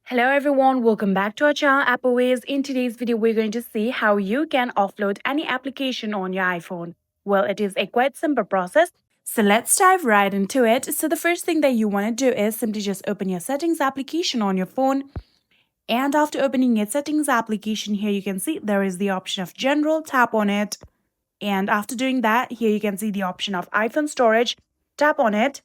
Hello everyone, welcome back to our channel Appleways. In today's video, we're going to see how you can offload any application on your iPhone. Well, it is a quite simple process. So let's dive right into it. So the first thing that you want to do is simply just open your settings application on your phone. And after opening your settings application, here you can see there is the option of general, tap on it. And after doing that, here you can see the option of iPhone storage, tap on it.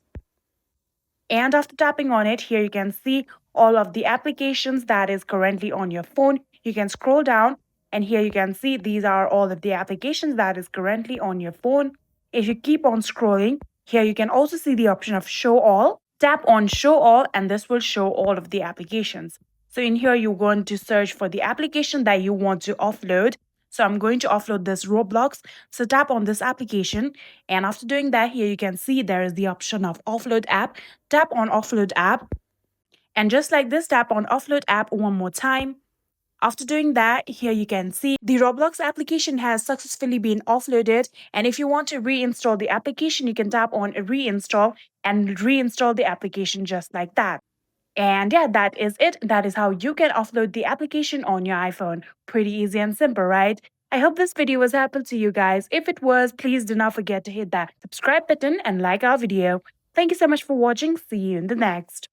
And after tapping on it, here you can see all of the applications that is currently on your phone. You can scroll down and here you can see these are all of the applications that is currently on your phone. If you keep on scrolling, here you can also see the option of show all. Tap on show all and this will show all of the applications. So in here, you're going to search for the application that you want to offload. So I'm going to offload this Roblox. So tap on this application. And after doing that, here you can see there is the option of Offload App. Tap on Offload App. And just like this, tap on Offload App one more time. After doing that, here you can see the Roblox application has successfully been offloaded. And if you want to reinstall the application, you can tap on reinstall and reinstall the application just like that. And yeah, that is it. That is how you can offload the application on your iPhone. Pretty easy and simple, right? I hope this video was helpful to you guys. If it was, please do not forget to hit that subscribe button and like our video. Thank you so much for watching. See you in the next.